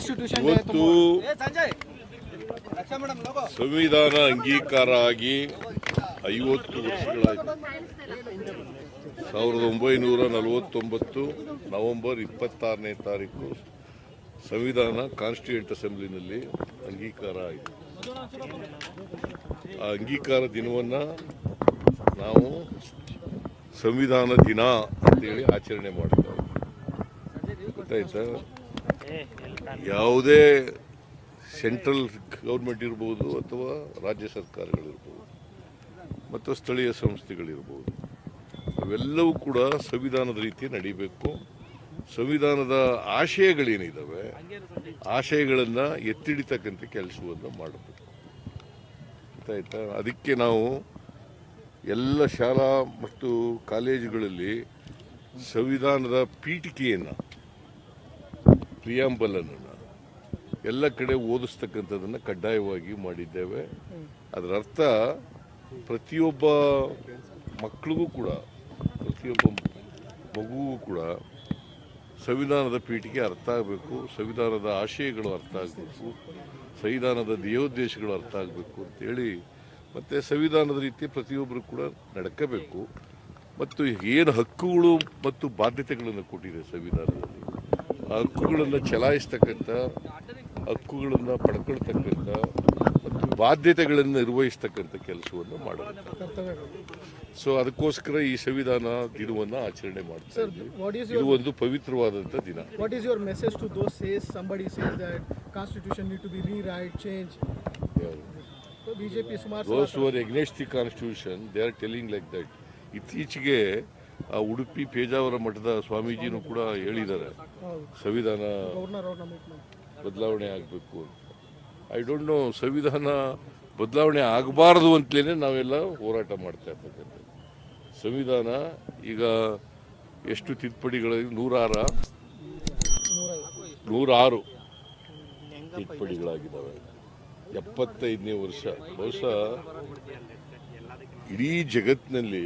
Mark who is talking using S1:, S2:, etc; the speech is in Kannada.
S1: ಕಾನ್ಸ್ಟಿಟ್ಯೂಷನ್
S2: ಇವತ್ತು ಸಂವಿಧಾನ ಅಂಗೀಕಾರ ಆಗಿ 50 ವರ್ಷಗಳಾಯಿತು. 1949 ನವೆಂಬರ್ 26ನೇ ತಾರೀಕು ಸಂವಿಧಾನ ಕಾನ್ಸ್ಟಿಟ್ಯೂಯೆಂಟ್ ಅಸೆಂಬ್ಲಿನಲ್ಲಿ ಅಂಗೀಕಾರ ಆಯಿತು. ಆ ಅಂಗೀಕಾರ ದಿನವನ್ನು ನಾವು ಸಂವಿಧಾನ ದಿನ ಅಂತೇಳಿ ಆಚರಣೆ ಮಾಡ್ತಾರೆ. ಗೊತ್ತಾಯ್ತಾ? ಯಾವುದೇ ಸೆಂಟ್ರಲ್ ಗೌರ್ಮೆಂಟ್ ಇರ್ಬೋದು ಅಥವಾ ರಾಜ್ಯ ಸರ್ಕಾರಗಳಿರ್ಬೋದು ಮತ್ತು ಸ್ಥಳೀಯ ಸಂಸ್ಥೆಗಳಿರ್ಬೋದು, ಅವೆಲ್ಲವೂ ಕೂಡ ಸಂವಿಧಾನದ ರೀತಿ ನಡೀಬೇಕು. ಸಂವಿಧಾನದ ಆಶಯಗಳೇನಿದ್ದಾವೆ ಆಶಯಗಳನ್ನು ಎತ್ತಿಡಿತಕ್ಕಂಥ ಕೆಲಸವನ್ನು ಮಾಡಬೇಕು. ಗೊತ್ತಾಯ್ತಾ? ಅದಕ್ಕೆ ನಾವು ಎಲ್ಲ ಶಾಲಾ ಮತ್ತು ಕಾಲೇಜುಗಳಲ್ಲಿ ಸಂವಿಧಾನದ ಪೀಠಿಕೆಯನ್ನು, ಪ್ರಿಯಾಂಬಲನ್ನು ಎಲ್ಲ ಕಡೆ ಓದಿಸ್ತಕ್ಕಂಥದ್ದನ್ನು ಕಡ್ಡಾಯವಾಗಿ ಮಾಡಿದ್ದೇವೆ. ಅದರ ಅರ್ಥ ಪ್ರತಿಯೊಬ್ಬ ಮಕ್ಕಳಿಗೂ ಕೂಡ, ಪ್ರತಿಯೊಬ್ಬ ಮಗುವೂ ಕೂಡ ಸಂವಿಧಾನದ ಪೀಠಿಕೆ ಅರ್ಥ ಆಗಬೇಕು, ಸಂವಿಧಾನದ ಆಶಯಗಳು ಅರ್ಥ ಆಗಬೇಕು, ಸಂವಿಧಾನದ ಧ್ಯೇಯೋದ್ದೇಶಗಳು ಅರ್ಥ ಆಗಬೇಕು ಅಂತೇಳಿ, ಮತ್ತು ಸಂವಿಧಾನದ ರೀತಿ ಪ್ರತಿಯೊಬ್ಬರು ಕೂಡ ನಡ್ಕೋಬೇಕು. ಮತ್ತು ಏನು ಹಕ್ಕುಗಳು ಮತ್ತು ಬಾಧ್ಯತೆಗಳನ್ನು ಕೊಟ್ಟಿದೆ ಸಂವಿಧಾನದಲ್ಲಿ, ಆ ಹಕ್ಕುಗಳನ್ನು ಚಲಾಯಿಸ್ತಕ್ಕಂಥ, ಹಕ್ಕುಗಳನ್ನು ಪಡ್ಕೊಳ್ತಕ್ಕಂಥ ಮತ್ತು ಬಾಧ್ಯತೆಗಳನ್ನು ನಿರ್ವಹಿಸ್ತಕ್ಕಂಥ ಕೆಲಸವನ್ನು ಮಾಡಬೇಕು. ಸೊ ಅದಕ್ಕೋಸ್ಕರ ಈ ಸಂವಿಧಾನ ದಿನವನ್ನು ಆಚರಣೆ ಮಾಡ್ತಾ ಇದ್ದೀವಿ. ಇದು ಒಂದು ಪವಿತ್ರವಾದಂಥ ದಿನ.
S1: What is your message to those says somebody says that constitution need to be rewrite, change? BJP
S2: Those who are against the constitution, they are telling like that. ಇತ್ತೀಚೆಗೆ ಆ ಉಡುಪಿ ಪೇಜಾವರ ಮಠದ ಸ್ವಾಮೀಜಿನೂ ಕೂಡ ಹೇಳಿದ್ದಾರೆ ಸಂವಿಧಾನ ಬದಲಾವಣೆ ಆಗಬೇಕು ಅಂತ. ಐ ಡೋಂಟ್ ನೋ, ಸಂವಿಧಾನ ಬದಲಾವಣೆ ಆಗಬಾರ್ದು ಅಂತಲೇ ನಾವೆಲ್ಲ ಹೋರಾಟ ಮಾಡ್ತಾ ಇರ್ತಕ್ಕಂಥದ್ದು. ಸಂವಿಧಾನ ಈಗ ಎಷ್ಟು ತಿದ್ದುಪಡಿಗಳಿಗೆ 106 ತಿದ್ದುಪಡಿಗಳಾಗಿದ್ದಾವೆ. 75ನೇ ವರ್ಷ. ಬಹುಶಃ ಇಡೀ ಜಗತ್ತಿನಲ್ಲಿ